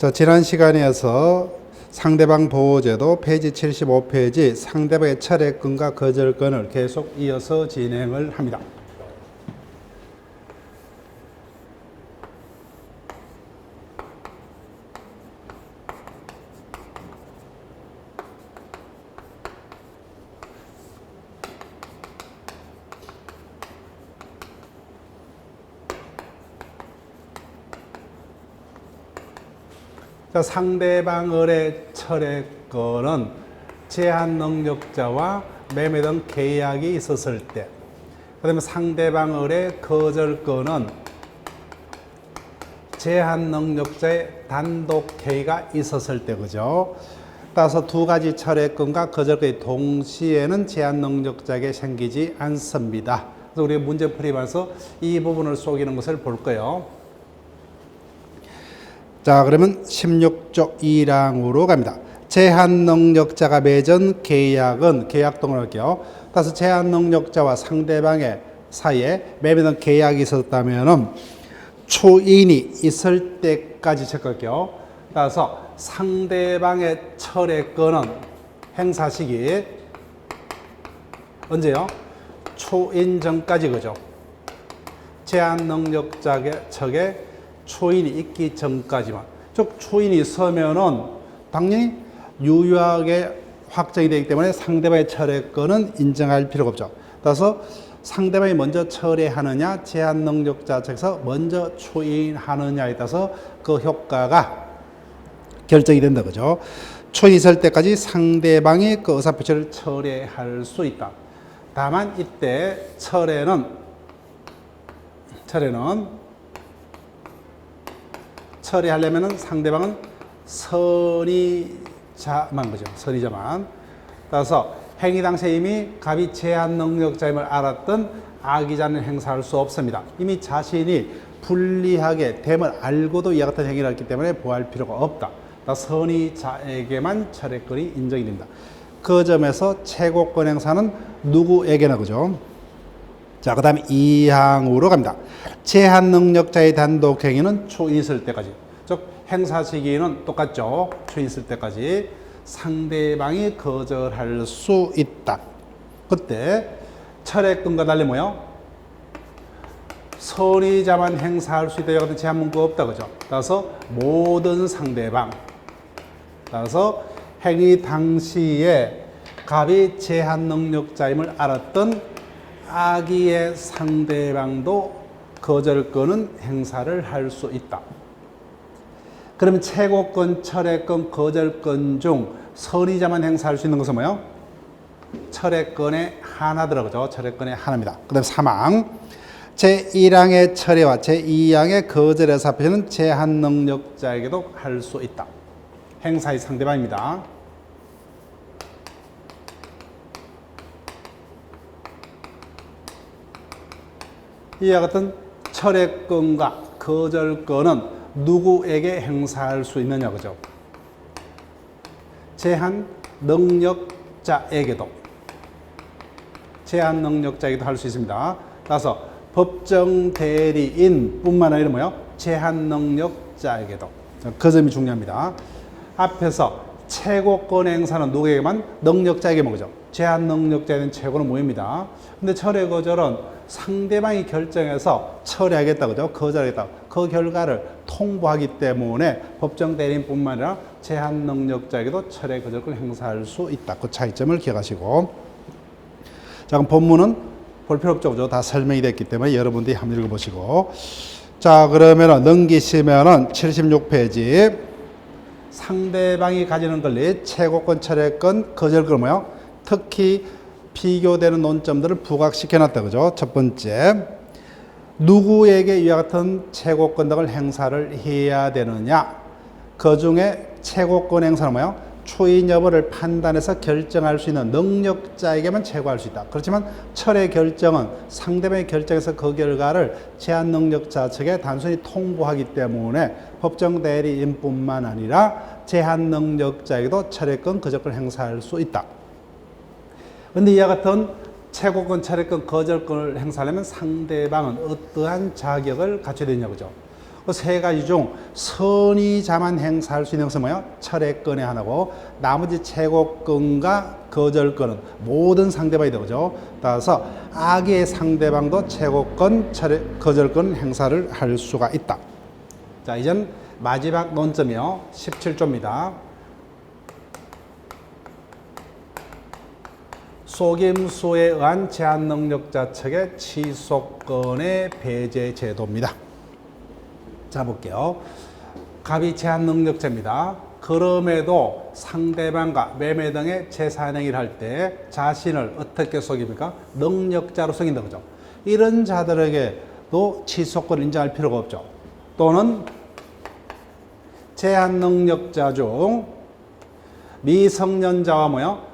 자, 지난 시간에서 상대방 보호제도 페이지 75페이지 상대방의 철회권과 거절권을 계속 이어서 진행을 합니다. 자, 상대방의 철회권은 제한 능력자와 매매 등 계약이 있었을 때, 그 다음에 상대방의 거절권은 제한 능력자의 단독 회의가 있었을 때, 그죠? 따라서 두 가지 철회권과 거절권이 동시에는 제한 능력자에게 생기지 않습니다. 그래서 우리가 문제 풀이면서 이 부분을 속이는 것을 볼 거예요. 자, 그러면 16조 2항으로 갑니다. 제한 능력자가 맺은 계약은 계약 동을 할게요. 따라서 제한 능력자와 상대방의 사이에 매매 등 계약이 있었다면 초인이 있을 때까지 체크할게요. 따라서 상대방의 철회권은 행사 시기 언제요? 초인 전까지, 그죠? 제한 능력자 측에 초인이 있기 전까지만. 즉 초인이 서면은 당연히 유효하게 확정이 되기 때문에 상대방의 철회권은 인정할 필요가 없죠. 따라서 상대방이 먼저 철회하느냐, 제한 능력자 측에서 먼저 초인하느냐에 따라서 그 효과가 결정이 된다, 그죠? 초인이 있을 때까지 상대방이 그 의사표시를 철회할 수 있다. 다만 이때 철회는 처리하려면 상대방은 선의자만, 그죠? 선의자만. 따라서 행위 당시에 이미 갑이 제한 능력자임을 알았던 악의자는 행사할 수 없습니다. 이미 자신이 불리하게 됨을 알고도 이와 같은 행위를 했기 때문에 보호할 필요가 없다. 따라서 선의자에게만 철회권이 인정이 됩니다. 그 점에서 최고권 행사는 누구에게나, 그죠? 자, 그 다음에 2항으로 갑니다. 제한 능력자의 단독 행위는 초인이 있을 때까지. 즉, 행사 시기는 똑같죠. 초인이 있을 때까지 상대방이 거절할 수 있다. 그때 철회권과 달리 뭐요? 선의자만 행사할 수 있다. 같은 제한 문구가 없다, 그죠? 따라서 모든 상대방. 따라서 행위 당시에 갑이 제한 능력자임을 알았던 악의의 상대방도 거절권은 행사를 할 수 있다. 그러면 최고권, 철회권, 거절권 중 선의자만 행사할 수 있는 것은 뭐예요? 철회권의 하나더라, 그죠? 철회권의 하나입니다. 그 다음에 3항. 제1항의 철회와 제2항의 거절의 사표시는 제한 능력자에게도 할 수 있다. 행사의 상대방입니다. 이와 같은 철회권과 거절권은 누구에게 행사할 수 있느냐, 그죠? 제한 능력자에게도 할 수 있습니다. 따라서 법정 대리인 뿐만 아니라 뭐요? 제한 능력자에게도. 그 점이 중요합니다. 앞에서 최고권 행사는 누구에게만? 능력자에게만, 그죠? 제한 능력자에 대한 최고는 뭐입니다. 근데 철회 거절은 상대방이 결정해서 철회하겠다, 그죠? 거절하겠다. 그 결과를 통보하기 때문에 법정 대리인뿐만 아니라 제한 능력자에게도 철회 거절권을 행사할 수 있다. 그 차이점을 기억하시고. 자, 그럼 본문은 볼 필요 없죠, 그죠? 다 설명이 됐기 때문에 여러분들이 한번 읽어보시고. 자, 그러면은 넘기시면은 76페이지. 상대방이 가지는 권리, 최고권, 철회권, 거절권 뭐요? 특히 비교되는 논점들을 부각시켜놨다, 그죠? 첫 번째, 누구에게 이와 같은 최고권 등을 행사를 해야 되느냐? 그 중에 최고권 행사는 뭐예요? 초인 여부를 판단해서 결정할 수 있는 능력자에게만 최고할 수 있다. 그렇지만 철회 결정은 상대방의 결정에서 그 결과를 제한 능력자 측에 단순히 통보하기 때문에 법정 대리인뿐만 아니라 제한 능력자에게도 철회권, 거절권 행사할 수 있다. 그런데 이와 같은 최고권, 철회권, 거절권을 행사하려면 상대방은 어떠한 자격을 갖춰야 되냐, 그죠? 그 세 가지 중 선의자만 행사할 수 있는 것은 뭐예요? 철회권의 하나고 나머지 채고권과 거절권은 모든 상대방이 되죠. 따라서 악의 상대방도 채고권, 거절권 행사를 할 수가 있다. 자, 이젠 마지막 논점이요. 17조입니다. 속임수에 의한 제한능력자 측의 취소권의 배제 제도입니다. 자, 볼게요. 갑이 제한능력자입니다. 그럼에도 상대방과 매매 등의 재산행위를 할 때 자신을 어떻게 속입니까? 능력자로 속인다, 그죠? 이런 자들에게도 취소권을 인정할 필요가 없죠. 또는 제한능력자 중 미성년자와 뭐요?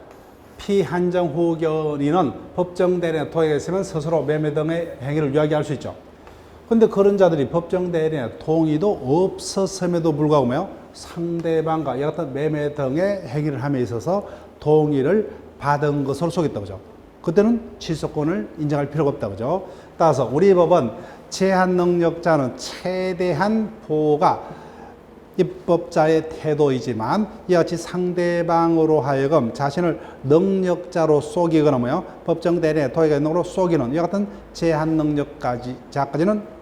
피한정 후견인은 법정 대리인의 동의가 있으면 스스로 매매 등의 행위를 이야기할 수 있죠. 근데 그런 자들이 법정 대리인의 동의도 없었음에도 불구하고 뭐요? 상대방과 이와 같은 매매 등의 행위를 함에 있어서 동의를 받은 것으로 속였다, 그죠? 그때는 취소권을 인정할 필요가 없다, 그죠? 따라서 우리 법은 제한능력자는 최대한 보호가 입법자의 태도이지만 이와 같이 상대방으로 하여금 자신을 능력자로 속이거나 뭐요? 법정 대리인의 동의가 있는 걸로 속이는 이와 같은 제한능력자까지는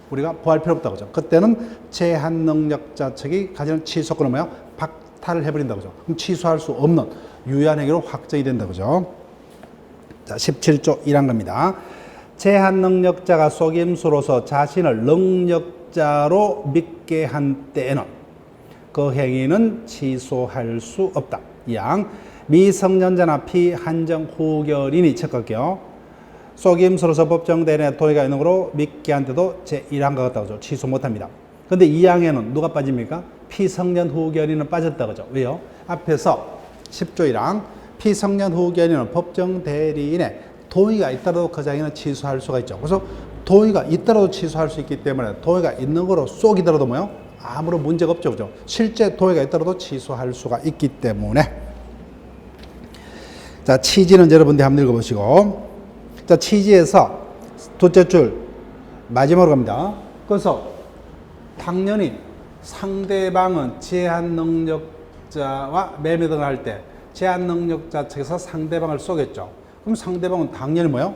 우리가 보호할 필요 없다고 하죠. 그때는 제한능력자 측이 가지는 취소권을 뭐야? 박탈을 해버린다고 하죠. 그럼 취소할 수 없는 유효한 행위로 확정이 된다고 하죠. 자, 17조 1한 겁니다. 제한능력자가 속임수로서 자신을 능력자로 믿게 한 때에는 그 행위는 취소할 수 없다. 이양 미성년자나 피한정 후견인이 척할게요. 속임수로서 법정 대리인의 동의가 있는 거로 믿게 한 때도 제1항과 같다고 하죠. 취소 못합니다. 근데 2항에는 누가 빠집니까? 피성년 후견인은 빠졌다 그죠? 왜요? 앞에서 10조 1항 피성년 후견인은 법정 대리인의 동의가 있더라도 그 장에는 취소할 수가 있죠. 그래서 동의가 있더라도 취소할 수 있기 때문에 동의가 있는 거로 속이더라도 뭐요? 아무런 문제가 없죠. 그죠? 실제 동의가 있더라도 취소할 수가 있기 때문에. 자, 취지는 여러분들이 한번 읽어보시고. 자, 취지에서 둘째 줄 마지막으로 갑니다. 그래서 당연히 상대방은 제한능력자와 매매 등을 할 때 제한능력자 측에서 상대방을 쏘겠죠. 그럼 상대방은 당연히 뭐요?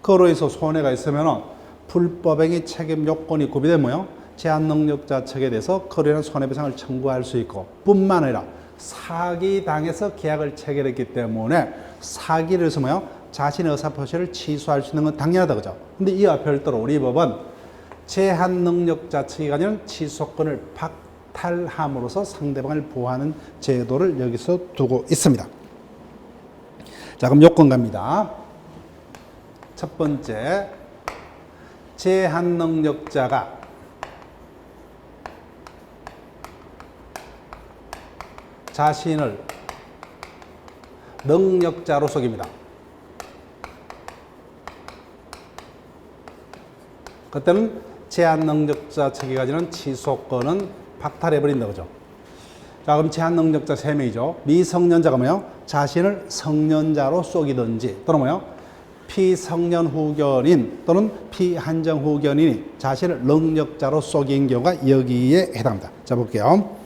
그로 인해서 손해가 있으면 불법행위 책임 요건이 구비되면 뭐요? 제한능력자 측에 대해서 그로 인한 손해배상을 청구할 수 있고 뿐만 아니라 사기당해서 계약을 체결했기 때문에 사기를 해서 뭐요? 자신의 의사표시를 취소할 수 있는 건 당연하다 그죠? 근데 이와 별도로 우리 법은 제한능력자 측이 가지는 취소권을 박탈함으로써 상대방을 보호하는 제도를 여기서 두고 있습니다. 자, 그럼 요건 갑니다. 첫 번째, 제한능력자가 자신을 능력자로 속입니다. 그때는 제한능력자 측이 가지는 취소권은 박탈해버린다 그죠? 자, 그럼 제한능력자 3명이죠. 미성년자가 뭐요? 자신을 성년자로 속이든지 또는 뭐요? 피성년 후견인 또는 피한정 후견인이 자신을 능력자로 속인 경우가 여기에 해당합니다. 자, 볼게요.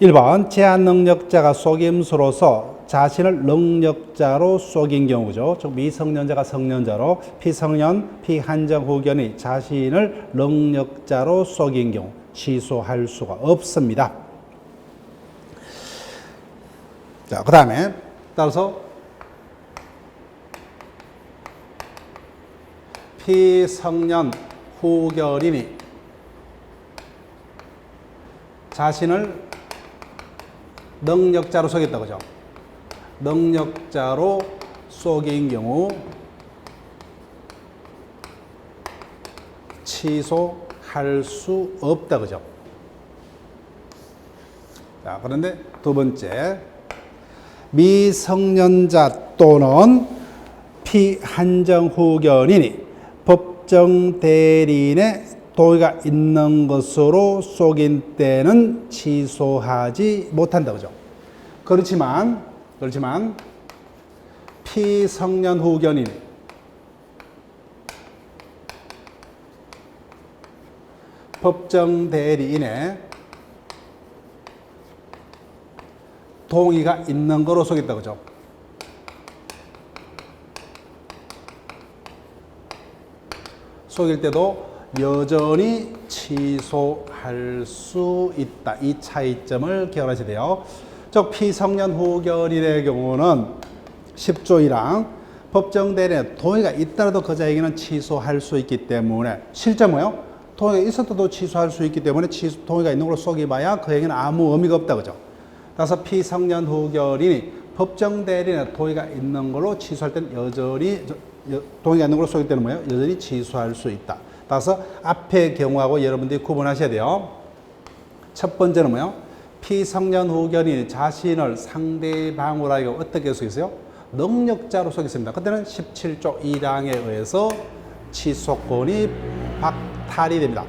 1번 제한능력자가 속임수로서 자신을 능력자로 속인 경우죠. 즉 미성년자가 성년자로 피성년, 피한정 후견이 자신을 능력자로 속인 경우 취소할 수가 없습니다. 자, 그 다음에 따라서 피성년 후견인이 자신을 능력자로 속였다 그죠? 능력자로 속인 경우 취소할 수 없다 그죠? 자, 그런데 두 번째, 미성년자 또는 피한정 후견인이 법정 대리인의 동의가 있는 것으로 속인 때는 취소하지 못한다 그죠? 그렇지만 피성년 후견인 법정 대리인의 동의가 있는 거로 속였다, 그죠? 속일 때도 여전히 취소할 수 있다. 이 차이점을 기억하셔야 돼요. 즉 피성년 후견인의 경우는 10조 1항 법정 대리인의 동의가 있더라도 그 자에게는 취소할 수 있기 때문에 실제 뭐요? 동의가 있었어도 취소할 수 있기 때문에 동의가 있는 걸로 속여봐야 그에게는 아무 의미가 없다, 그죠? 따라서 피성년 후견인이 법정 대리인의 동의가 있는 걸로 취소할 때는 여전히 동의가 있는 걸로 속일 때는 뭐예요? 여전히 취소할 수 있다. 따라서 앞의 경우하고 여러분들이 구분하셔야 돼요. 첫 번째는 뭐예요? 피성년 후견인이 자신을 상대방으로 하여 어떻게 속였어요? 능력자로 속였습니다. 그때는 17조 1항에 의해서 취소권이 박탈이 됩니다.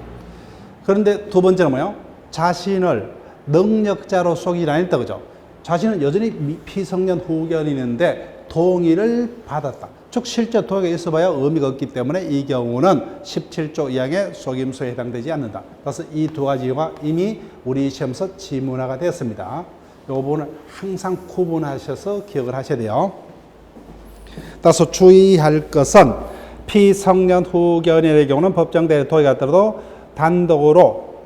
그런데 두 번째는 뭐예요? 자신을 능력자로 속이지 않았다, 그죠? 자신은 여전히 피성년 후견인인데 동의를 받았다. 즉 실제 동의가 있어봐야 의미가 없기 때문에 이 경우는 17조 2항의 속임수에 해당되지 않는다. 그래서 이 두 가지가 이미 우리 시험에서 지문화가 되었습니다. 이 부분을 항상 구분하셔서 기억을 하셔야 돼요. 따라서 주의할 것은 피성년 후견인의 경우는 법정 대리인 동의가 있더라도 단독으로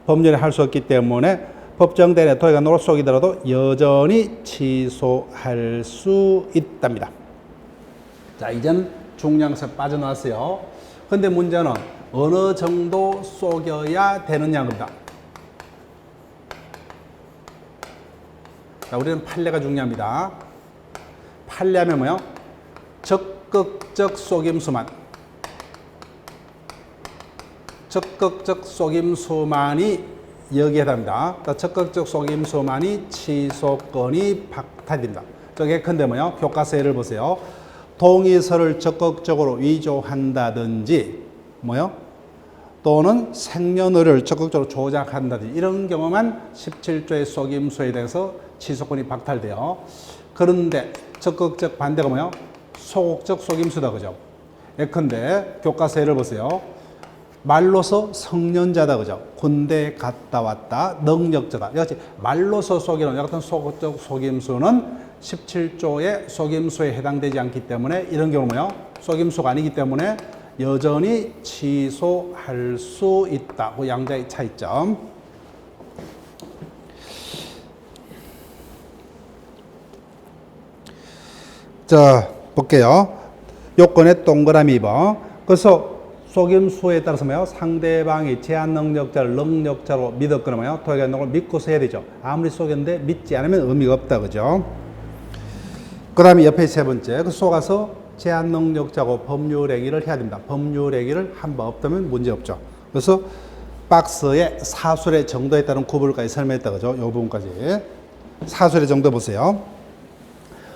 법률에 할 수 없기 때문에 법정 대리인의 동의가 있는 걸로 속이더라도 여전히 취소할 수 있답니다. 자, 이제는 중량에서 빠져나왔어요. 근데 문제는 어느 정도 속여야 되느냐 겁니다. 자, 우리는 판례가 중요합니다. 판례하면 뭐요? 적극적 속임수만. 적극적 속임수만이 여기에 해당합니다. 적극적 속임수만이 취소권이 박탈됩니다. 저 예컨대 뭐요? 교과서 예를 보세요. 동의서를 적극적으로 위조한다든지 뭐요? 또는 생년월일을 적극적으로 조작한다든지 이런 경우만 17조의 속임수에 대해서 취소권이 박탈돼요. 그런데 적극적 반대가 뭐요? 소극적 속임수다, 그죠? 예컨대 교과서 예를 보세요. 말로서 성년자다, 그죠? 군대 갔다 왔다, 능력자다. 역시 말로서 속이는 같은 소극적 속임수는 17조의 속임수에 해당되지 않기 때문에 이런 경우 뭐요? 속임수가 아니기 때문에 여전히 취소할 수 있다. 그 양자의 차이점. 자, 볼게요. 요건에 동그라미 2번. 그래서 속임수에 따라서 뭐요? 상대방이 제한 능력자를 능력자로 믿었거나 뭐요? 동의가 있는 걸 믿고서 해야 되죠. 아무리 속였는데 믿지 않으면 의미가 없다, 그죠? 그 다음에 옆에 세 번째, 그 속아서 제한 능력자고 법률 행위를 해야 됩니다. 법률 행위를 한 번 없다면 문제 없죠. 그래서 박스에 사술의 정도에 따른 구분까지 설명했다, 그죠? 이 부분까지. 사술의 정도 보세요.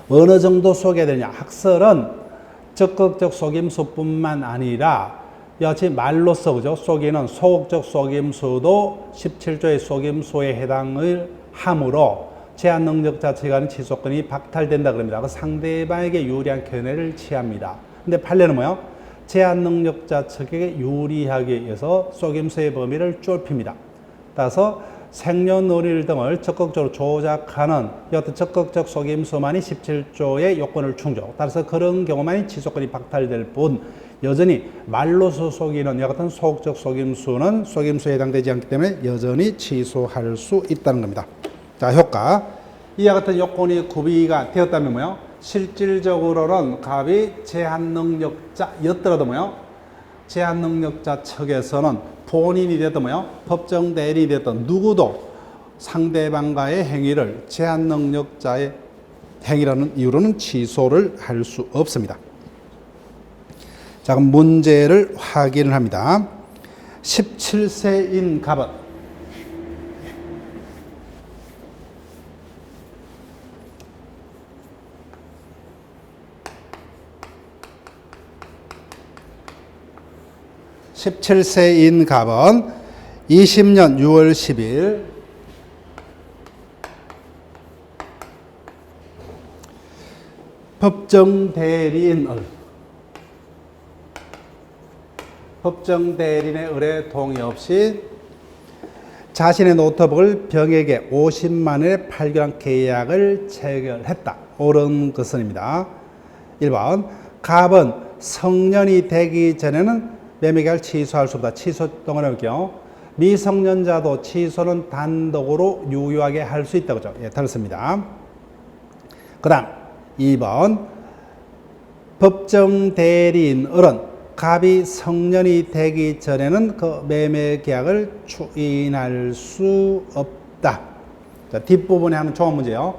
어느 정도 속여야 되냐? 학설은 적극적 속임수뿐만 아니라 여치 말로써, 그죠? 속이는 소극적 속임수도 17조의 속임수에 해당을 하므로 제한 능력자 측간의 취소권이 박탈된다 그럽니다. 그 상대방에게 유리한 견해를 취합니다. 근데 판례는 뭐요? 제한 능력자 측에게 유리하기 위해서 속임수의 범위를 좁힙니다. 따라서 생년월일 등을 적극적으로 조작하는 여튼 적극적 속임수만이 17조의 요건을 충족. 따라서 그런 경우만이 취소권이 박탈될 뿐 여전히 말로서 속이는 여같은 소극적 속임수는 속임수에 해당되지 않기 때문에 여전히 취소할 수 있다는 겁니다. 자, 효과. 이와 같은 요건이 구비가 되었다면 뭐요? 실질적으로는 갑이 제한 능력자였더라도 뭐요? 제한 능력자 측에서는 본인이 됐든 뭐요? 법정 대리인이 됐든 누구도 상대방과의 행위를 제한 능력자의 행위라는 이유로는 취소를 할 수 없습니다. 자, 그럼 문제를 확인을 합니다. 17세인 갑은 17세인 갑은 20년 6월 10일 법정 대리인의 의뢰 동의 없이 자신의 노트북을 병에게 50만 원에 팔기로 계약을 체결했다. 옳은 것은입니다. 1번 갑은 성년이 되기 전에는 매매 계약을 취소할 수 없다. 취소 동안에 볼게요. 미성년자도 취소는 단독으로 유효하게 할 수 있다고 하죠. 예, 들었습니다. 그 다음 2번 법정 대리인은 갑이 성년이 되기 전에는 그 매매 계약을 추인할 수 없다. 자, 뒷부분에 하는 조합 문제요.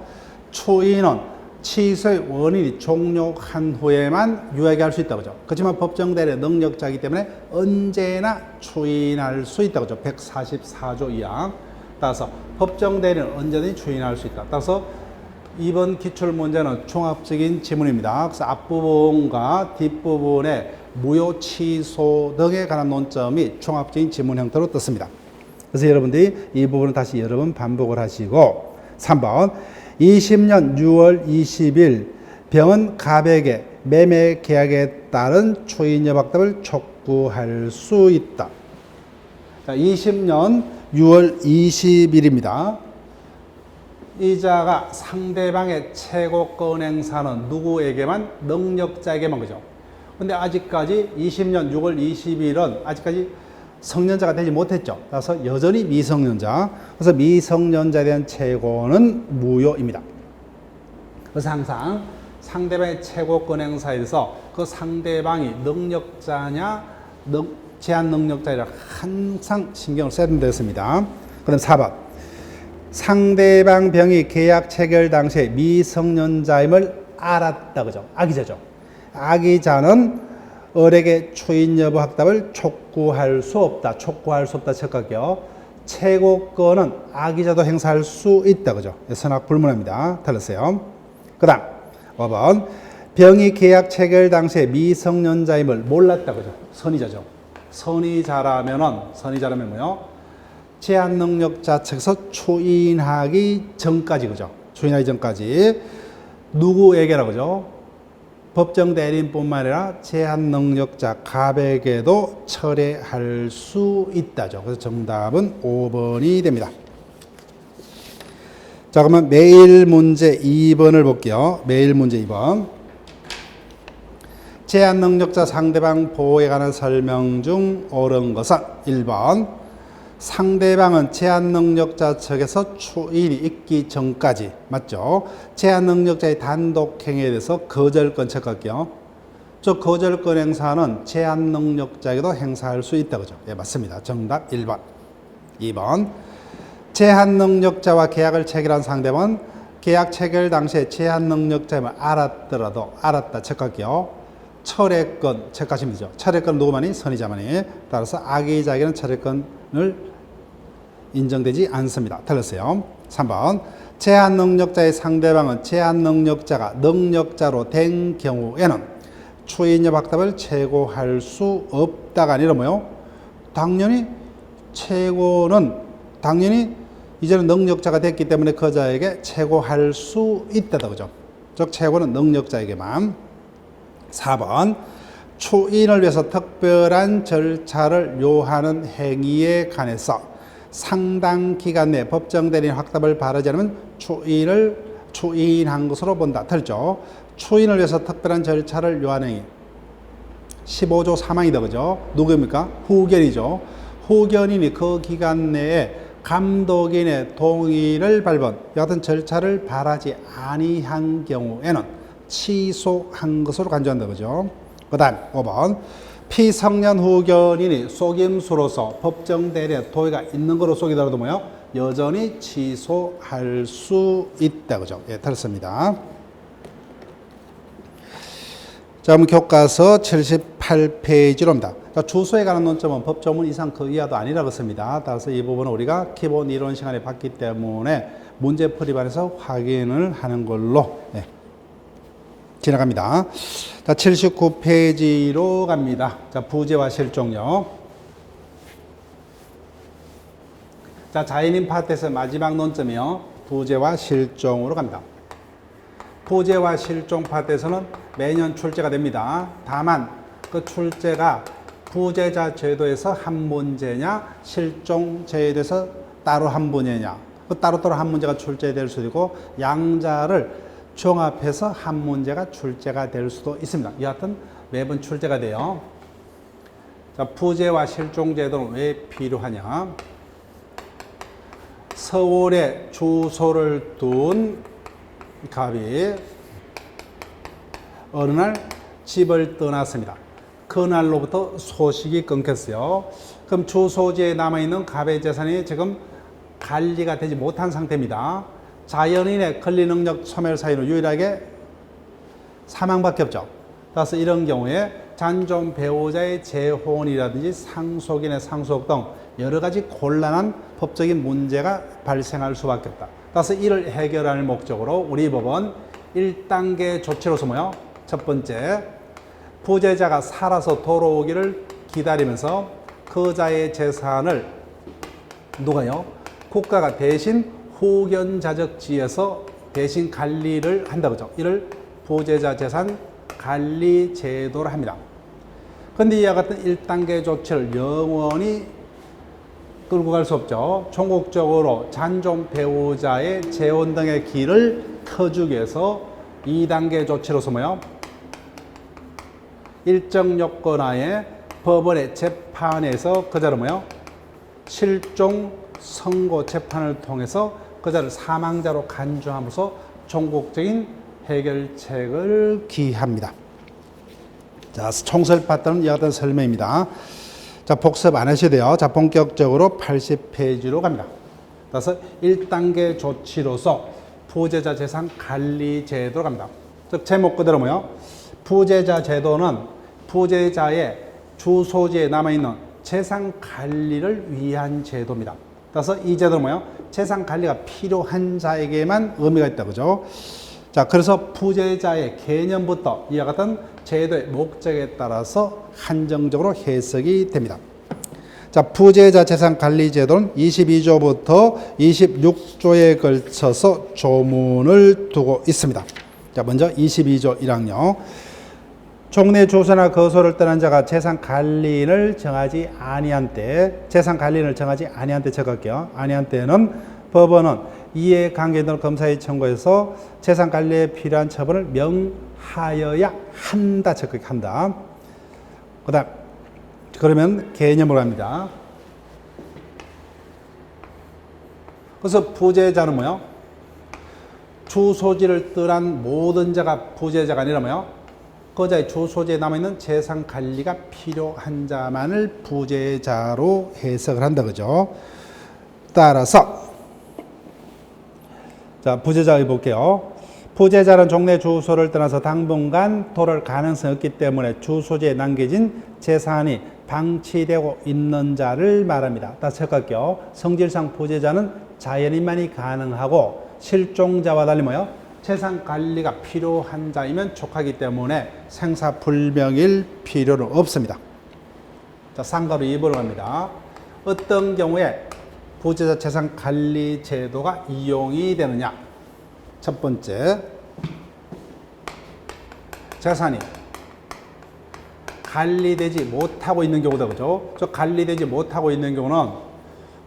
추인은 취소의 원인이 종료한 후에만 유효하게 할 수 있다고 하죠. 그렇지만 법정 대리의 능력자이기 때문에 언제나 추인할 수 있다고 하죠. 144조 2항. 따라서 법정 대리는 언제든지 추인할 수 있다. 따라서 이번 기출 문제는 종합적인 지문입니다. 그래서 앞부분과 뒷부분에 무효 취소 등에 관한 논점이 종합적인 지문 형태로 떴습니다. 그래서 여러분들이 이 부분은 다시 여러 번 반복을 하시고 3번 20년 6월 20일 병은 갑에게 매매 계약에 따른 추인 여박답을 촉구할 수 있다. 자, 20년 6월 20일입니다. 이자가 상대방의 최고권 행사는 누구에게만? 능력자에게만 그죠. 근데 아직까지 20년 6월 20일은 아직까지 성년자가 되지 못했죠. 그래서 여전히 미성년자. 그래서 미성년자에 대한 최고는 무효입니다. 그래서 항상 상대방의 최고권 행사에 대해서 그 상대방이 능력자냐, 제한 능력자냐 항상 신경을 써야 된다 했습니다. 그럼 4번. 상대방 병이 계약 체결 당시에 미성년자임을 알았다. 그죠? 악의자죠. 악의자는 을에게 추인 여부 확답을 촉구할 수 없다. 촉구할 수 없다. 척할게요. 최고권은 악의자도 행사할 수 있다. 그죠? 선악 불문합니다. 달랐어요. 그 다음 5번 병이 계약 체결 당시에 미성년자임을 몰랐다. 그죠? 선의자죠. 선의자라면 뭐요? 제한 능력자 측에서 추인하기 전까지 그죠? 추인하기 전까지 누구에게라고 그죠? 법정 대리인뿐만 아니라 제한 능력자 갑에게도 철회할 수 있다죠. 그래서 정답은 5번이 됩니다. 자, 그러면 매일 문제 2번을 볼게요. 매일 문제 2번. 제한 능력자 상대방 보호에 관한 설명 중 옳은 것은 1번 상대방은 제한 능력자 측에서 추인이 있기 전까지 맞죠? 제한 능력자의 단독 행위에 대해서 거절권 체크할게요. 저 거절권 행사는 제한 능력자에게도 행사할 수 있다 그죠? 예, 맞습니다. 정답 1번. 2번 제한 능력자와 계약을 체결한 상대방은 계약 체결 당시에 제한 능력자임을 알았더라도 알았다 체크할게요. 철회권 체크하시면 되죠. 철회권은 누구만이? 선의자만이. 따라서 악의자에게는 철회권을 인정되지 않습니다. 틀렸어요. 3번 제한 능력자의 상대방은 제한 능력자가 능력자로 된 경우에는 추인 여부 확답을 최고할 수 없다가 아니라 뭐요? 당연히 이제는 능력자가 됐기 때문에 그자에게 최고할 수 있다다 그죠? 즉 최고는 능력자에게만. 4번 추인을 위해서 특별한 절차를 요하는 행위에 관해서 상당 기간 내 법정 대리인 확답을 바라지 않으면 추인한 것으로 본다. 틀죠? 추인을 위해서 특별한 절차를 요하는 행위. 15조 3항이다. 그죠? 누구입니까? 후견이죠. 후견인이 그 기간 내에 감독인의 동의를 밟은 여하튼 절차를 바라지 아니한 경우에는 취소한 것으로 간주한다. 그죠? 그 다음 5번 피성년 후견인이 속임수로서 법정 대리에 도의가 있는 거로 속이더라도 뭐요? 여전히 취소할 수 있다. 그죠? 예, 들었습니다. 자, 그럼 교과서 78페이지로 옵니다. 자, 주소에 관한 논점은 법조문 이상 그 이하도 아니라고 씁니다. 따라서 이 부분은 우리가 기본 이론 시간에 봤기 때문에 문제풀이반에서 확인을 하는 걸로 지나갑니다. 자, 79페이지로 갑니다. 자, 부재와 실종요. 자, 자연인 파트에서 마지막 논점이요. 부재와 실종으로 갑니다. 부재와 실종 파트에서는 매년 출제가 됩니다. 다만 그 출제가 부재자 제도에서 한 문제냐, 실종 제도에서 따로 한 분야냐. 따로따로 한 문제가 출제될 수도 있고 양자를 종합해서 한 문제가 출제가 될 수도 있습니다. 여하튼 매번 출제가 돼요. 자, 부재와 실종제도는 왜 필요하냐? 서울에 주소를 둔 갑이 어느 날 집을 떠났습니다. 그날로부터 소식이 끊겼어요. 그럼 주소지에 남아있는 갑의 재산이 지금 관리가 되지 못한 상태입니다. 자연인의 권리 능력 소멸 사유는 유일하게 사망밖에 없죠. 따라서 이런 경우에 잔존 배우자의 재혼이라든지 상속인의 상속 등 여러 가지 곤란한 법적인 문제가 발생할 수밖에 없다. 따라서 이를 해결할 목적으로 우리 법은 1단계 조치로서 뭐요? 첫 번째, 부재자가 살아서 돌아오기를 기다리면서 그 자의 재산을 누가요? 국가가 대신 후견자적지에서 대신 관리를 한다 그죠. 이를 부재자 재산 관리 제도를 합니다. 그런데 이와 같은 1단계 조치를 영원히 끌고 갈 수 없죠. 종국적으로 잔존 배우자의 재혼 등의 길을 터주기 위해서 2단계 조치로서 뭐요? 일정 요건 하에 법원의 재판에서 그자를 뭐요? 실종 선고 재판을 통해서 그자를 사망자로 간주하면서 종국적인 해결책을 기합니다. 자, 총설 파트는 이와 같은 설명입니다. 자, 복습 안 하셔도 돼요. 자, 본격적으로 80페이지로 갑니다. 그래서 1단계 조치로서 부재자 재산 관리 제도로 갑니다. 즉, 제목 그대로 뭐요? 부재자 제도는 부재자의 주소지에 남아있는 재산 관리를 위한 제도입니다. 따라서 이 제도는 뭐요? 재산 관리가 필요한 자에게만 의미가 있다. 그죠? 자, 그래서 부재자의 개념부터 이와 같은 제도의 목적에 따라서 한정적으로 해석이 됩니다. 자, 부재자 재산 관리 제도는 22조부터 26조에 걸쳐서 조문을 두고 있습니다. 자, 먼저 22조 1항요. 종래 주소나 거소를 떠난 자가 재산 관리인을 정하지 아니한 때, 재산 관리인을 정하지 아니한 때 적을게요. 아니한 때는 법원은 이해 관계인을 검사에 청구해서 재산 관리에 필요한 처분을 명하여야 한다. 적극한다. 그다음 그러면 개념으로 합니다. 그래서 부재자는 뭐요? 주소지를 떠난 모든 자가 부재자가 아니라 뭐요? 그 자의 주소지에 남아있는 재산 관리가 필요한 자만을 부재자로 해석을 한다. 그죠? 따라서 자, 부재자 볼게요. 부재자는 종래 주소를 떠나서 당분간 돌아올 가능성이 없기 때문에 주소지에 남겨진 재산이 방치되고 있는 자를 말합니다. 다시 할게요. 성질상 부재자는 자연인만이 가능하고 실종자와 달리 뭐요? 재산 관리가 필요한 자이면 족하기 때문에 생사불명일 필요는 없습니다. 자, 상가로 2번으로 갑니다. 어떤 경우에 부재자 재산 관리 제도가 이용이 되느냐? 첫 번째, 재산이 관리되지 못하고 있는 경우다. 그죠? 저 관리되지 못하고 있는 경우는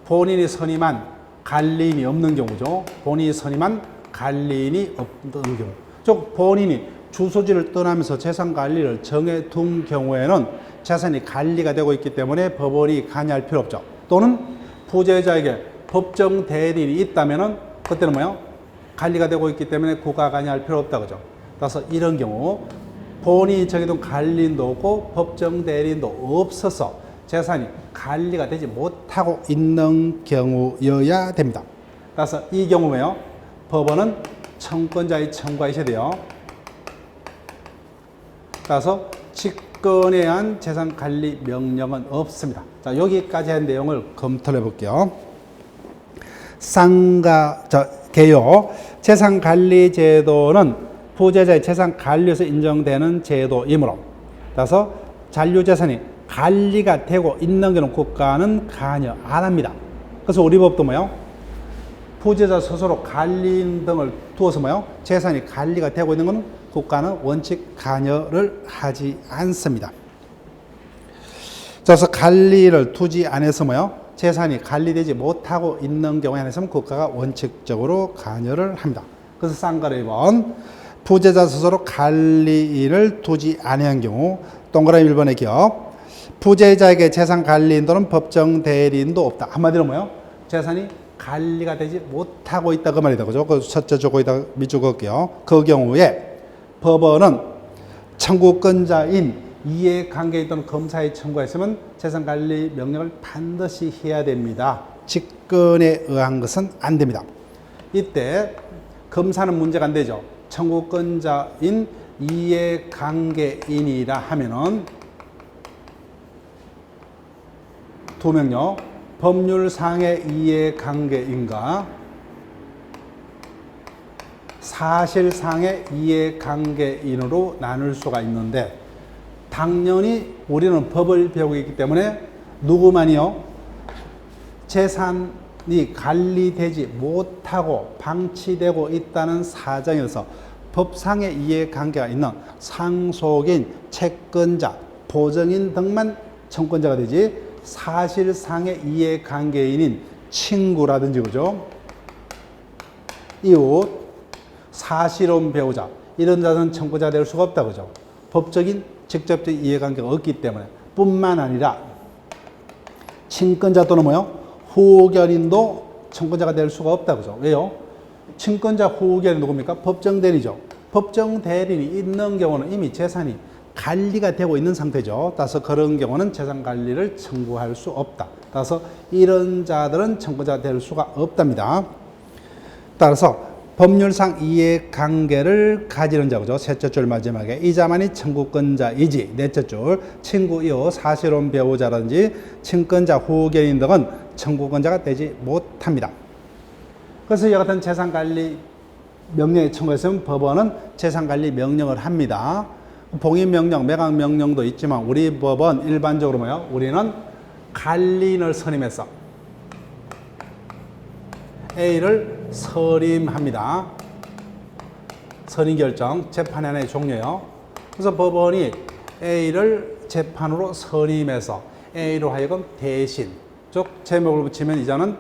본인이 선임한 관리인이 없는 경우죠. 본인이 선임한 관리인이 없는 경우. 즉, 본인이 주소지를 떠나면서 재산 관리를 정해둔 경우에는 재산이 관리가 되고 있기 때문에 법원이 관여할 필요 없죠. 또는 부재자에게 법정 대리인이 있다면은 그때는 뭐요? 관리가 되고 있기 때문에 국가 관여할 필요 없다. 그죠? 그래서 이런 경우 본인이 정해둔 관리인도 없고 법정 대리인도 없어서 재산이 관리가 되지 못하고 있는 경우여야 됩니다. 그래서 이 경우에요, 법원은 청권자의 청구가 있어야 돼요. 따라서 직권에 의한 재산 관리 명령은 없습니다. 자, 여기까지 한 내용을 검토해 볼게요. 개요. 재산 관리 제도는 부재자의 재산 관리에서 인정되는 제도이므로, 따라서 잔류 재산이 관리가 되고 있는 경우는 국가는 관여 안 합니다. 그래서 우리 법도 뭐요? 부재자 스스로 관리인 등을 두어서 뭐요? 재산이 관리가 되고 있는 것은 국가는 원칙 관여를 하지 않습니다. 그래서 관리를 두지 않아서 뭐요? 재산이 관리되지 못하고 있는 경우에 한해서는 국가가 원칙적으로 관여를 합니다. 그래서 쌍가루 1번 부재자 스스로 관리인을 두지 아니한 경우, 동그라미 1번의 기업 부재자에게 재산 관리인 또는 법정 대리인도 없다. 한마디로 뭐예요? 재산이 관리가 되지 못하고 있다 그 말이다. 그죠? 그 첫째 주고에다 밑줄 그을게요. 그 경우에 법원은 청구권자인 이해관계인 또는 검사의 청구가 있으면 재산관리 명령을 반드시 해야 됩니다. 직권에 의한 것은 안 됩니다. 이때 검사는 문제가 안 되죠. 청구권자인 이해관계인이라 하면은 두 명요. 법률상의 이해관계인과 사실상의 이해관계인으로 나눌 수가 있는데 당연히 우리는 법을 배우고 있기 때문에 누구만이요? 재산이 관리되지 못하고 방치되고 있다는 사정에서 법상의 이해관계가 있는 상속인, 채권자, 보증인 등만 청권자가 되지 사실상의 이해관계인인 친구라든지 그죠? 이웃, 사실혼 배우자 이런 자는 청구자가 될 수가 없다 그죠? 법적인 직접적 이해관계가 없기 때문에 뿐만 아니라 친권자 또는 뭐요? 후견인도 청권자가 될 수가 없다 그죠? 왜요? 친권자 후견인 누굽니까? 법정 대리죠. 법정 대리인이 있는 경우는 이미 재산이 관리가 되고 있는 상태죠. 따라서 그런 경우는 재산 관리를 청구할 수 없다. 따라서 이런 자들은 청권자가 될 수가 없답니다. 따라서 법률상 이해관계를 가지는 자죠. 셋째 줄 마지막에 이 자만이 청구권자이지. 넷째 줄 친구, 이웃, 사실혼 배우자라든지 친권자, 후견인 등은 청구권자가 되지 못합니다. 그래서 이와 같은 재산관리 명령에 청구했으면 법원은 재산관리 명령을 합니다. 봉인명령, 매각명령도 있지만 우리 법은 일반적으로 뭐예요? 우리는 관리인을 선임해서 A를 선임합니다. 선임결정, 재판의 하나의 종류예요. 그래서 법원이 A를 재판으로 선임해서 A로 하여금 대신, 즉 제목을 붙이면 이자는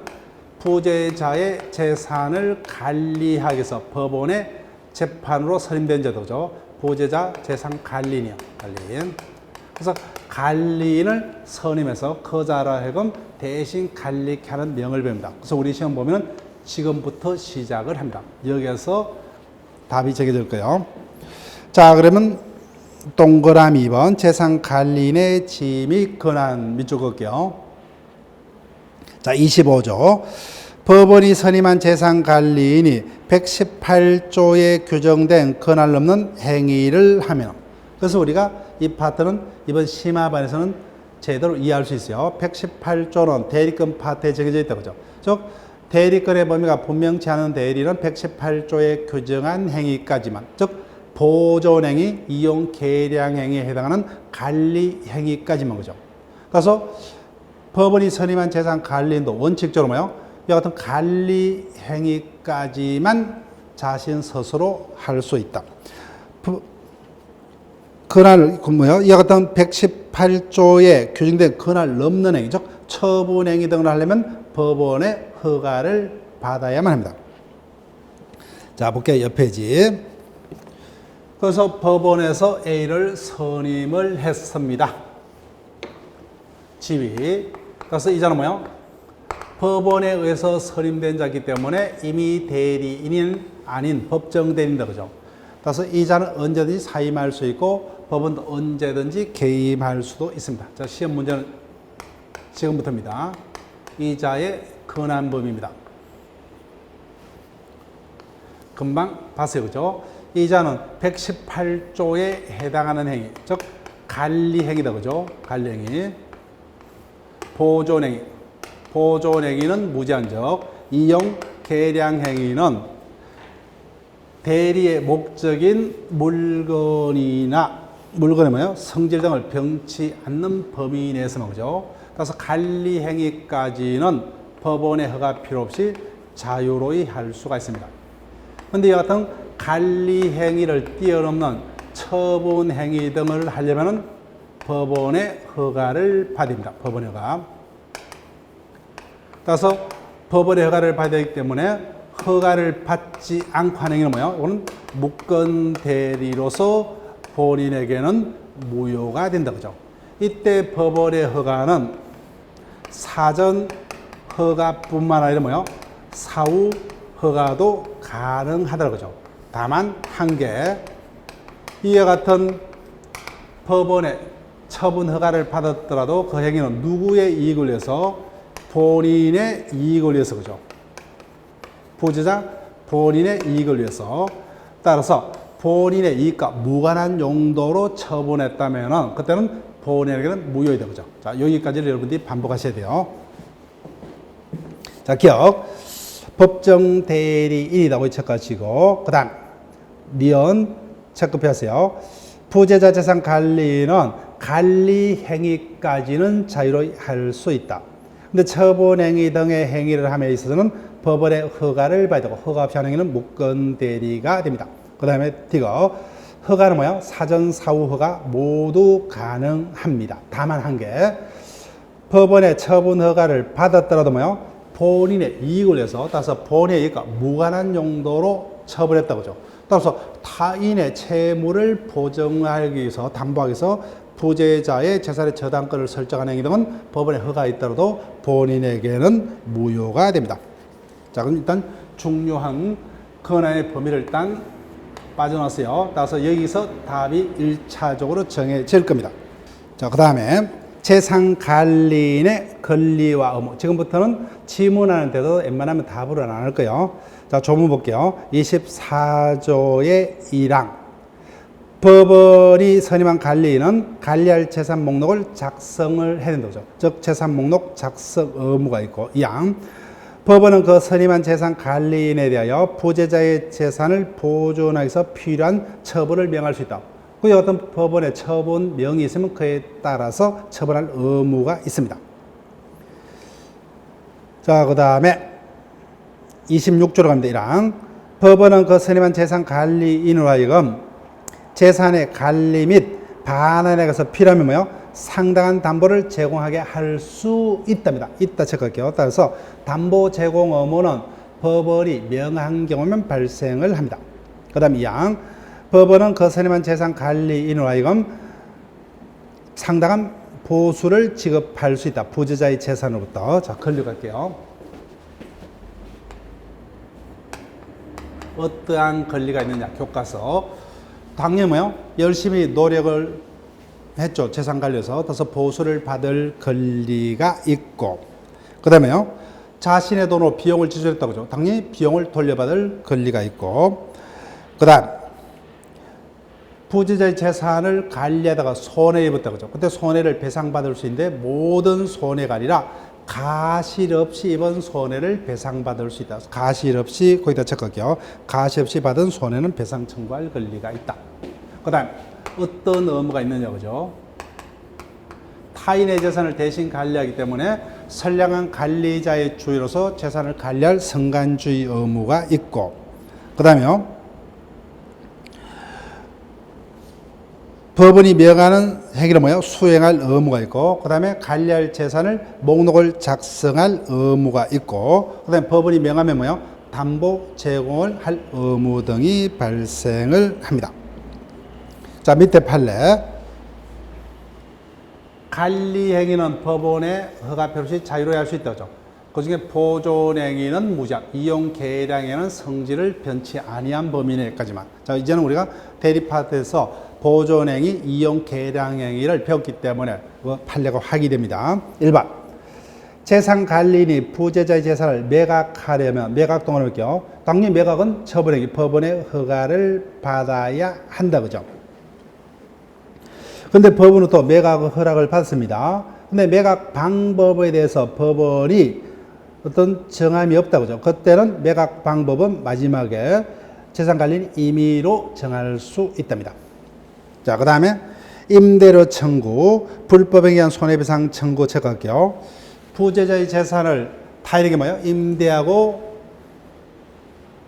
부재자의 재산을 관리하기 위해서 법원의 재판으로 선임된 자도죠. 부재자 재산 관리인이요. 관리인. 그래서 관리인을 선임해서 그 자로 하여금 대신 관리케 하는 명을 배웁니다. 그래서 우리 시험 보면은 지금부터 시작을 합니다. 여기에서 답이 정해질 거예요. 자, 그러면 동그라미 2번 재산 관리인의 지위 및 권한 밑줄 그을게요. 자, 25조. 법원이 선임한 재산 관리인이 118조에 규정된 권한을 넘는 행위를 하면, 그래서 우리가 이 파트는 이번 심화반에서는 제대로 이해할 수 있어요. 118조는 대리권 파트에 정해져 있다 그죠? 즉 대리권의 범위가 분명치 않은 대리는 118조에 규정한 행위까지만, 즉 보존행위, 이용, 계량행위에 해당하는 관리행위까지만 그죠? 그래서 법원이 선임한 재산 관리인도 원칙적으로 뭐요? 이와 같은 관리행위까지만 자신 스스로 할 수 있다. 권한을 뭐요? 이와 같은 118조에 규정된 권한을 넘는 행위, 즉 처분행위 등을 하려면 법원의 허가를 받아야만 합니다. 자, 볼게요. 옆 페이지. 그래서 법원에서 A를 선임을 했습니다. 지위. 그래서 이 자는 뭐요? 법원에 의해서 선임된 자이기 때문에 이미 대리인이 아닌 법정 대리인이다 그죠? 그래서 이 자는 언제든지 사임할 수 있고 법원도 언제든지 개임할 수도 있습니다. 자, 시험 문제는 지금부터입니다. 이 자의 권한 범위입니다. 금방 봤어요. 그죠? 이 자는 118조에 해당하는 행위, 즉 관리행위다. 그죠? 관리행위. 보존행위. 보존행위는 무제한적, 이용, 계량행위는 대리의 목적인 물건이 뭐예요? 성질 등을 병치 않는 범위 내에서만 그죠? 따라서 관리행위까지는 법원의 허가 필요 없이 자유로이 할 수가 있습니다. 그런데 이와 같은 관리행위를 뛰어넘는 처분행위 등을 하려면 법원의 허가를 받습니다. 법원의 허가. 따라서 법원의 허가를 받아야 되기 때문에 허가를 받지 않고 하는 행위는 뭐예요? 이거는 무권 대리로서 본인에게는 무효가 된다. 그죠? 이때 법원의 허가는 사전 허가뿐만 아니라 뭐예요? 사후 허가도 가능하다는 거죠. 다만 한개, 이와 같은 법원의 처분 허가를 받았더라도 그 행위는 누구의 이익을 위해서? 본인의 이익을 위해서. 그죠? 부재자 본인의 이익을 위해서. 따라서 본인의 이익과 무관한 용도로 처분했다면 그때는 본인에게는 무효이다. 그죠? 자, 여기까지를 여러분들이 반복하셔야 돼요. 자, 기억. 법정 대리인이라고 체크하시고, 그 다음, 니은 체크하세요. 부재자 재산 관리는 관리 행위까지는 자유로이 할 수 있다. 근데 처분 행위 등의 행위를 함에 있어서는 법원의 허가를 받아야 되고, 허가 없이 하는 행위는 무권 대리가 됩니다. 그 다음에 디귿. 허가는 뭐야? 사전, 사후 허가 모두 가능합니다. 다만 한 개. 법원의 처분 허가를 받았더라도 뭐야? 본인의 이익을 위해서, 따라서 본인의 이익과 무관한 용도로 처분했다고 하죠. 따라서 타인의 채무를 보증하기 위해서, 담보하기 위해서 부재자의 재산의 저당권을 설정하는 행위 등은 법원의 허가가 있더라도 본인에게는 무효가 됩니다. 자, 그럼 일단 중요한 권한의 범위를 일단 빠져나왔어요. 따라서 여기서 답이 1차적으로 정해질 겁니다. 자, 그 다음에 재산관리인의 권리와 의무. 지금부터는 지문하는데도 웬만하면 답을 안 할 거예요. 자, 조문 볼게요. 24조의 1항. 법원이 선임한 관리인은 관리할 재산 목록을 작성을 해야 된다고 하죠. 즉, 재산 목록 작성 의무가 있고, 2항. 법원은 그 선임한 재산 관리인에 대하여 부재자의 재산을 보존하기 위해서 필요한 처분을 명할 수 있다. 그 어떤 법원의 처분 명이 있으면 그에 따라서 처분할 의무가 있습니다. 자, 그 다음에 26조로 갑니다. 1항. 법원은 그 선임한 재산 관리인으로 하여금 재산의 관리 및 반환에 관해서 필요하면 뭐요? 상당한 담보를 제공하게 할 수 있답니다. 있다 체크할게요. 따라서 담보 제공 의무는 법원이 명한 경우면 발생을 합니다. 그 다음 2항. 법원은 그 선임한 재산 관리인으로 하여금 상당한 보수를 지급할 수 있다. 부재자의 재산으로부터. 자, 권리할게요. 어떠한 권리가 있느냐? 교과서. 당연히 뭐요? 열심히 노력을 했죠. 재산 관리에서. 그래서 보수를 받을 권리가 있고, 그 다음에요. 자신의 돈으로 비용을 지출했다고 하죠. 당연히 비용을 돌려받을 권리가 있고, 그 다음 부재자의 재산을 관리하다가 손해 입었다고 하죠. 그때 손해를 배상받을 수 있는데 모든 손해가 아니라 가실 없이 입은 손해를 배상받을 수 있다. 가실 없이, 거기다 체크할게요. 가실 없이 받은 손해는 배상 청구할 권리가 있다. 그 다음 어떤 의무가 있느냐, 그죠? 타인의 재산을 대신 관리하기 때문에 선량한 관리자의 주의로서 재산을 관리할 선관주의 의무가 있고, 그 다음에요. 법원이 명하는 행위를 뭐예요? 수행할 의무가 있고, 그 다음에 관리할 재산을 목록을 작성할 의무가 있고, 그 다음에 법원이 명하면 뭐예요? 담보 제공을 할 의무 등이 발생을 합니다. 자, 밑에 판례. 관리 행위는 법원의 허가 필요 없이 자유로이 할 수 있다죠. 그 중에 보존 행위는 무작, 이용 계량 행위는 성질을 변치 아니한 범위 내까지만. 자, 이제는 우리가 대리 파트에서 보존 행위, 이용 계량 행위를 배웠기 때문에 판례가 확인됩니다. 1번. 재산 관리인이 부재자의 재산을 매각하려면, 매각 동원을 할게요. 당연히 매각은 처분 행위, 법원의 허가를 받아야 한다, 그죠? 근데 법원은 또 매각 허락을 받습니다. 근데 매각 방법에 대해서 법원이 어떤 정함이 없다, 그죠? 그때는 매각 방법은 마지막에 재산관리인 임의로 정할 수 있답니다. 자, 그 다음에 임대료 청구, 불법에 의한 손해배상 청구 체크할게요. 부재자의 재산을 타인에게 뭐예요? 임대하고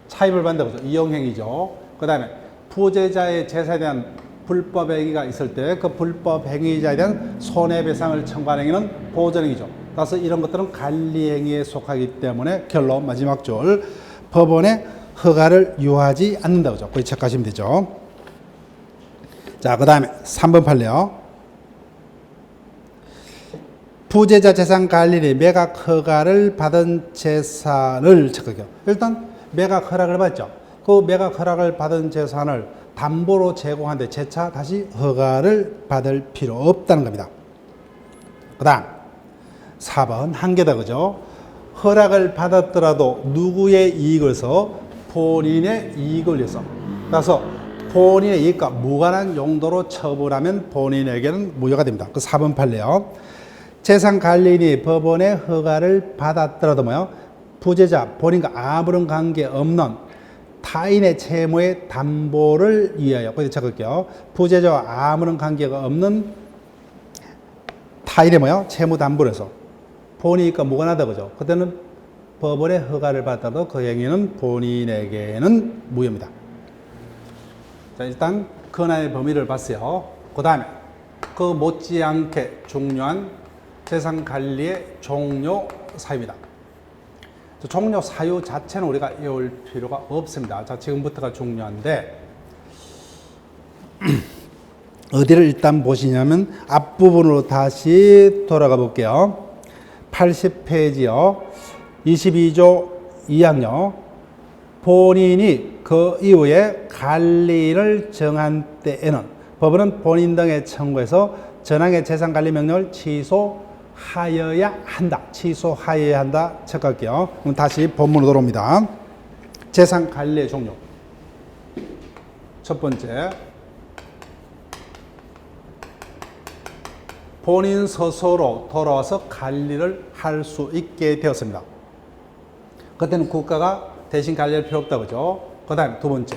차입을 받는다고 하죠. 이용행위죠. 그 다음에 부재자의 재산에 대한 불법 행위가 있을 때 그 불법 행위자에 대한 손해배상을 청구하는 행위는 보전행위죠. 따라서 이런 것들은 관리행위에 속하기 때문에 결론 마지막 줄 법원의 허가를 요하지 않는다. 그죠? 거기 체크하시면 되죠. 자, 그 다음에 3번 판례요. 부재자 재산 관리인이 매각 허가를 받은 재산을 체크해요. 일단 매각 허락을 받죠. 그 매각 허락을 받은 재산을 담보로 제공하는데 재차 다시 허가를 받을 필요 없다는 겁니다. 그 다음 4번 한 개 더 그죠? 허락을 받았더라도 누구의 이익을 위해서? 본인의 이익을 위해서. 그래서 본인의 이익과 무관한 용도로 처분하면 본인에게는 무효가 됩니다. 그 4번 판례요. 재산관리인이 법원의 허가를 받았더라도 뭐요? 부재자 본인과 아무런 관계 없는 타인의 채무의 담보를 위하여. 거기다 적을게요. 부재자와 아무런 관계가 없는 타인의 뭐요? 채무 담보를 해서 본인과 무관하다 그죠? 그때는 법원의 허가를 받아도 그 행위는 본인에게는 무효입니다. 자, 일단 권한의 범위를 봤어요. 그 다음에 그 못지않게 중요한 재산관리의 종료 사유입니다. 종료 사유 자체는 우리가 외울 필요가 없습니다. 자, 지금부터가 중요한데 어디를 일단 보시냐면 앞부분으로 다시 돌아가 볼게요. 80페이지요. 22조 2항요. 본인이 그 이후에 관리인을 정한 때에는 법원은 본인 등의 청구에서 전항의 재산관리 명령을 취소하여야 한다. 취소하여야 한다. 체크할게요. 그럼 다시 본문으로 돌아옵니다. 재산관리의 종료. 첫 번째, 본인 스스로 돌아와서 관리를 할 수 있게 되었습니다. 그때는 국가가 대신 관리할 필요 없다. 그죠? 그 다음에 두 번째,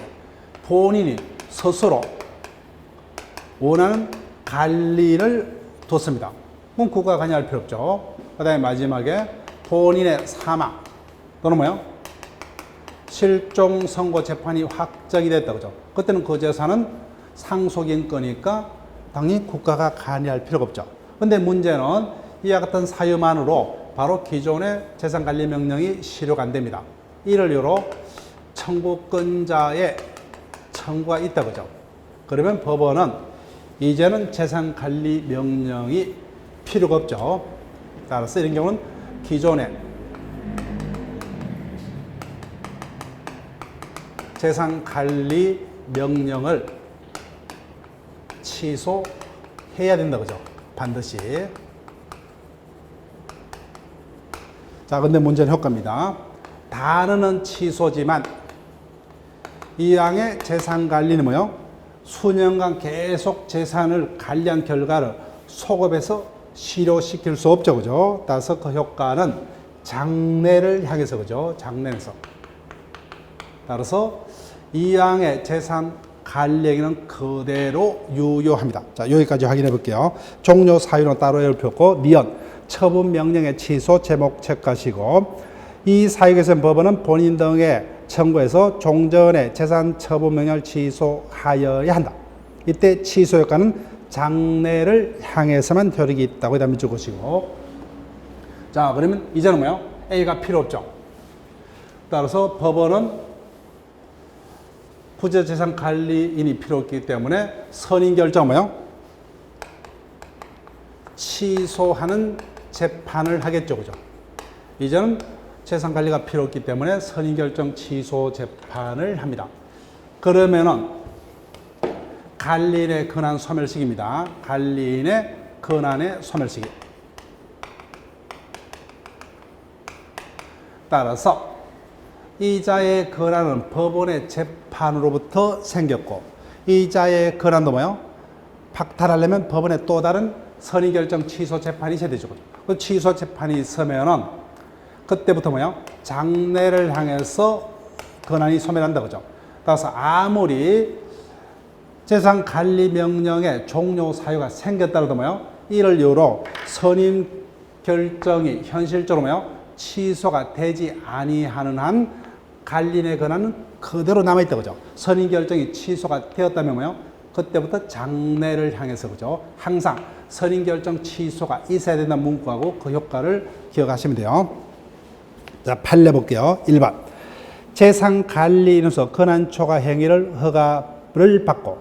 본인이 스스로 원하는 관리를 뒀습니다. 그럼 국가가 관여할 필요 없죠. 그 다음에 마지막에 본인의 사망 또는 뭐요? 실종 선고 재판이 확정이 됐다. 그죠? 그때는 그 재산은 상속인 거니까 당연히 국가가 관여할 필요가 없죠. 근데 문제는 이와 같은 사유만으로 바로 기존의 재산관리명령이 실효가 안 됩니다. 이를 이유로 청구권자의 청구가 있다. 그죠? 그러면 법원은 이제는 재산관리명령이 필요가 없죠. 따라서 이런 경우는 기존의 재산관리명령을 취소해야 된다. 그죠? 반드시. 자, 근데 문제는 효과입니다. 단어는 취소지만 이왕의 재산관리는 뭐요? 수년간 계속 재산을 관리한 결과를 소급해서 실효시킬 수 없죠. 그죠? 따라서 그 효과는 장래를 향해서 그죠? 장래에서. 따라서 이왕의 재산 관리행위는 그대로 유효합니다. 자, 여기까지 확인해 볼게요. 종료 사유는 따로 외울 필요 없고, 니은, 처분 명령의 취소 제목 체크하시고, 이 사유에서는 법원은 본인 등의 청구에서 종전의 재산 처분 명령을 취소하여야 한다. 이때 취소 효과는 장래를 향해서만 효력이 있다고 일단 밑줄 그으시고, 자, 그러면 이제는 뭐요? A가 필요 없죠. 따라서 법원은 부재재산 관리인이 필요 없기 때문에 선임 결정 뭐요? 취소하는 재판을 하겠죠. 그죠? 이제는 재산 관리가 필요 없기 때문에 선임 결정 취소 재판을 합니다. 그러면은 관리인의 권한 소멸시기입니다. 관리인의 권한의 소멸시기. 따라서 이자의 권한은 법원의 재판으로부터 생겼고, 이자의 권한도 뭐요? 박탈하려면 법원에 또 다른 선의결정 취소 재판이 있어야 되죠. 그 취소 재판이 있으면은 그때부터 뭐요? 장래를 향해서 권한이 소멸한다. 그죠? 따라서 아무리 재산 관리 명령의 종료 사유가 생겼다라도 뭐요? 이를 이유로 선임 결정이 현실적으로 뭐요? 취소가 되지 아니하는 한 관리인의 권한은 그대로 남아있다. 그죠? 선임 결정이 취소가 되었다면 뭐요? 그때부터 장래를 향해서 그죠. 항상 선임결정 취소가 있어야 된다는 문구하고 그 효과를 기억하시면 돼요. 자, 판례 볼게요. 1번. 재산관리인으로서 권한초과 행위를 허가를 받고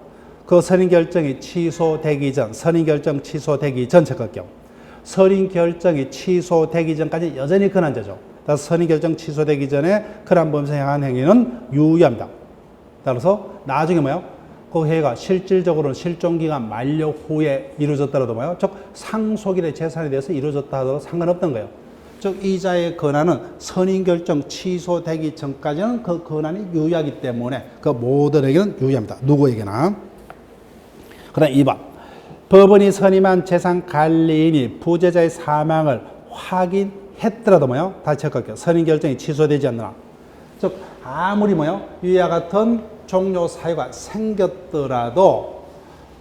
그 선임결정이 취소되기 전, 선임결정 취소되기 전 적할 경우 선임결정이 취소되기 전까지 여전히 권한자죠. 따라서 선임결정 취소되기 전에 권한범위에서 행한 행위는 유효합니다. 따라서 나중에 뭐예요? 그 행위가 실질적으로는 실존기간 만료 후에 이루어졌더라도 뭐예요? 즉 상속인의 재산에 대해서 이루어졌다 하더라도 상관없던 거예요. 즉 이자의 권한은 선임결정 취소되기 전까지는 그 권한이 유효하기 때문에 그 모든에게는 유효합니다. 누구에게나. 그 다음 2번. 법원이 선임한 재산관리인이 부재자의 사망을 확인했더라도 뭐요? 다시 체크할게요. 선임결정이 취소되지 않느나. 즉 아무리 뭐요? 위와 같은 종료 사유가 생겼더라도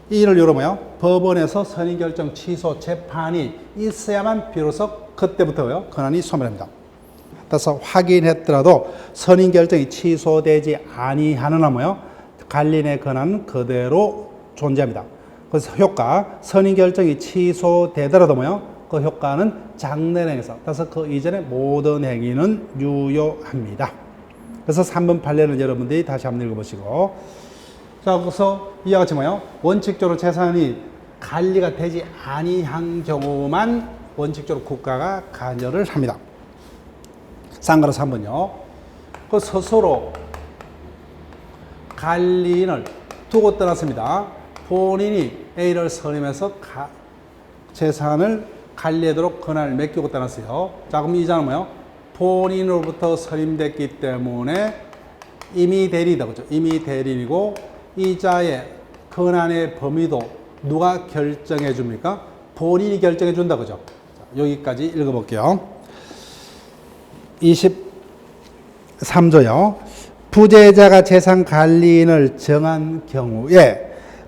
이를 요로 뭐요? 법원에서 선임결정 취소 재판이 있어야만 비로소 그때부터요 권한이 소멸합니다. 따라서 확인했더라도 선임결정이 취소되지 아니하느나 뭐요? 관리인의 권한은 그대로 존재합니다. 그래서 효과 선임결정이 취소되더라도 뭐요? 그 효과는 장래행에서 따라서 그 이전의 모든 행위는 유효합니다. 그래서 3번 판례는 여러분들이 다시 한번 읽어보시고 자 그래서 이와 같이 뭐요? 원칙적으로 재산이 관리가 되지 아니한 경우만 원칙적으로 국가가 관여를 합니다. 쌍가로 3번요. 그 스스로 관리인을 두고 떠났습니다. 본인이 A를 선임해서 재산을 관리하도록 권한을 맡기고 떠났어요. 자 그럼 이자는 뭐요? 본인으로부터 선임됐기 때문에 임의 대리이다. 그죠? 임의 대리이고 이자의 권한의 범위도 누가 결정해 줍니까? 본인이 결정해 준다. 그죠? 자, 여기까지 읽어볼게요. 23조요. 부재자가 재산관리인을 정한 경우에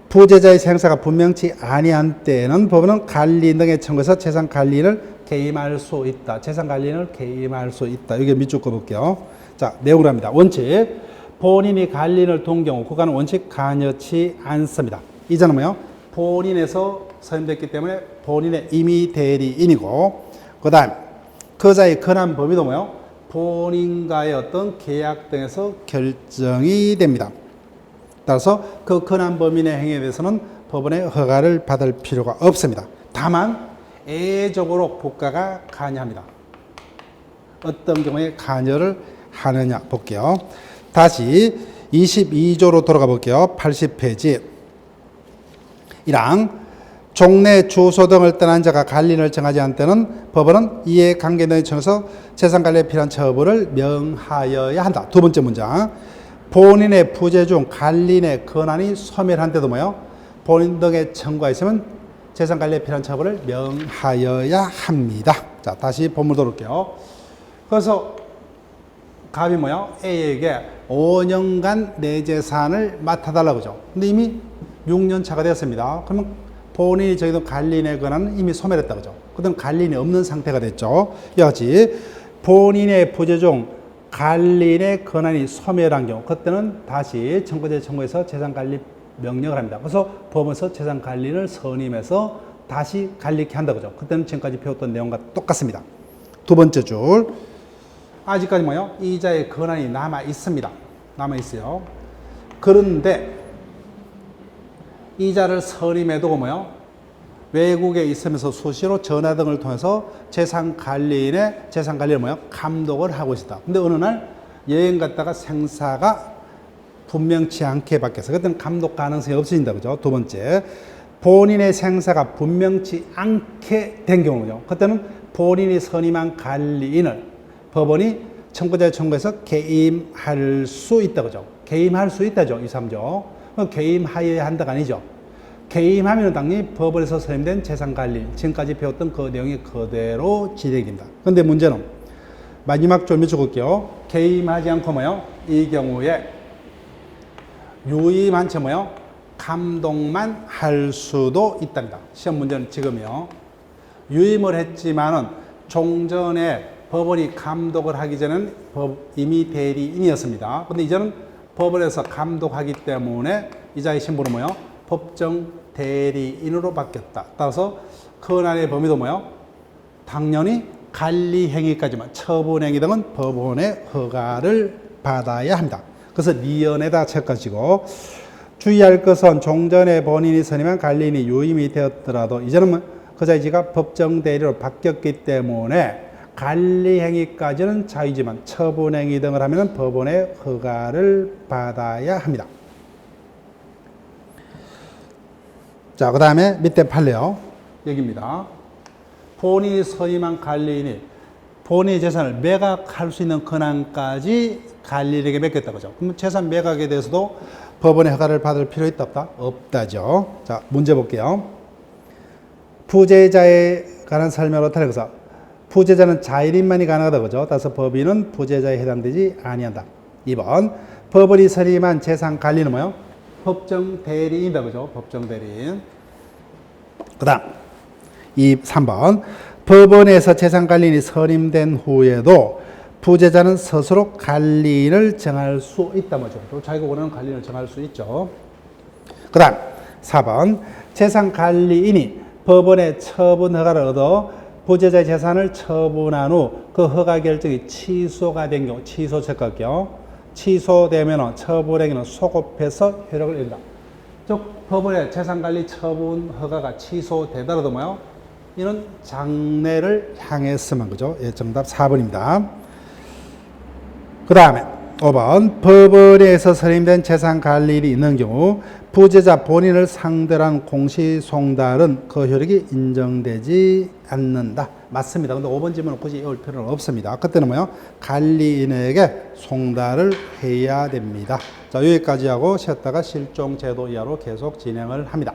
부재자의 생사가 분명치 아니한 때에는 법원은 관리인 등의 청구에서 재산관리인을 개임할 수 있다. 재산관리인을 개임할 수 있다. 여기 밑줄 꺼볼게요. 자, 내용을 합니다. 원칙. 본인이 관리인을 둔 경우 그간은 원칙 관여치 않습니다. 이자는 뭐요? 본인에서 선임됐기 때문에 본인의 임의 대리인이고 그 다음 그자의 권한 범위도 뭐요? 본인과의 어떤 계약 등에서 결정이 됩니다. 따라서 그 권한 범인의 행위에 대해서는 법원의 허가를 받을 필요가 없습니다. 다만 예외적으로 국가가 관여합니다. 어떤 경우에 관여를 하느냐 볼게요. 다시 22조로 돌아가 볼게요. 80페이지 1항 종래 주소 등을 떠난 자가 관리인을 정하지 않을 때는 법원은 이해관계 등에 청해서 재산관리에 필요한 처벌을 명하여야 한다. 두 번째 문장 본인의 부재 중 관리인의 권한이 소멸한 때도 뭐요? 본인 등의 청구가 있으면 재산관리에 필요한 처벌을 명하여야 합니다. 자, 다시 본문 돌아올게요. 그래서 갑이 뭐요? A에게 5년간 내 재산을 맡아달라고 그죠. 근데 이미 6년 차가 되었습니다. 그러면 본인이 저기도 관리인의 권한은 이미 소멸했다 그죠. 그다음 관리인이 없는 상태가 됐죠. 이와 같이 본인의 부재 중 관리인의 권한이 소멸한 경우 그때는 다시 청구자의 청구에서 재산관리 명령을 합니다. 그래서 법원에서 재산관리인을 선임해서 다시 관리케 한다 그죠. 그때는 지금까지 배웠던 내용과 똑같습니다. 두 번째 줄 아직까지 뭐요? 이자의 권한이 남아 있습니다. 남아 있어요. 그런데 이자를 선임해두고 뭐요? 외국에 있으면서 수시로 전화 등을 통해서 재산관리인의 재산관리를 뭐요? 감독을 하고 있다. 근데 어느 날 여행 갔다가 생사가 분명치 않게 바뀌어서 그때는 감독 가능성이 없어진다. 그죠? 두 번째, 본인의 생사가 분명치 않게 된 경우죠. 그때는 본인이 선임한 관리인을 법원이 청구자의 청구에서 개임할 수 있다. 그죠? 개임할 수 있다죠. 2, 3조. 개임하여야 한다가 아니죠. 개임하면 당연히 법원에서 선임된 재산관리, 지금까지 배웠던 그 내용이 그대로 진행이 됩니다. 그런데 문제는 마지막 줄 밑줄을게요. 개임하지 않고 뭐요? 이 경우에 유임한 채 뭐요? 감독만 할 수도 있답니다. 시험 문제는 지금요. 유임을 했지만은 종전에 법원이 감독을 하기 전에는 임의 대리인이었습니다. 근데 이제는 법원에서 감독하기 때문에 이자의 신분은 뭐요? 법정 대리인으로 바뀌었다. 따라서 권한의 범위도 뭐요? 당연히 관리행위까지만, 처분행위 등은 법원의 허가를 받아야 합니다. 그래서 니은에다 ချက်것이고, 주의할 것은 종전에 본인이 선임한 관리인이 유임이 되었더라도 이제는 그자의지가 법정 대리로 바뀌었기 때문에 관리행위까지는 자유지만 처분행위 등을 하면 법원의 허가를 받아야 합니다. 자, 그 다음에 밑에 판례요. 여기입니다. 본인이 선임한 관리인이 본인의 재산을 매각할 수 있는 권한까지 관리인에게 맡겼다 그죠. 그럼 재산 매각에 대해서도 법원의 허가를 받을 필요 있다 없다? 없다죠. 자, 문제 볼게요. 부재자에 관한 설명으로 탈해서 부재자는 자일인만이 가능하다 그죠. 따라서 법인은 부재자에 해당되지 아니한다. 2번 법원이 선임한 재산 관리는 뭐요? 법정 대리인이다 그죠. 법정 대리인. 그 다음 3번 법원에서 재산 관리인이 선임된 후에도 부재자는 스스로 관리인을 정할 수 있다 뭐죠. 또 자기가 원하는 관리인을 정할 수 있죠. 그 다음 4번 재산 관리인이 법원의 처분 허가를 얻어 부재자의 재산을 처분한 후 그 허가 결정이 취소가 된 경우, 취소 ချက်것이요. 취소되면 처분행위는 소급해서 효력을 잃는다. 즉 법원의 재산관리 처분 허가가 취소되더라도 뭐요? 이는 장래를 향했으면 그죠? 예, 정답 4번입니다. 그 다음에 5번 법원에서 선임된 재산관리인이 있는 경우 부재자 본인을 상대로 한 공시송달은 그 효력이 인정되지 않는다. 맞습니다. 근데 5번 질문은 굳이 외울 필요는 없습니다. 그때는 뭐요? 관리인에게 송달을 해야 됩니다. 자, 여기까지 하고 쉬었다가 실종제도 이하로 계속 진행을 합니다.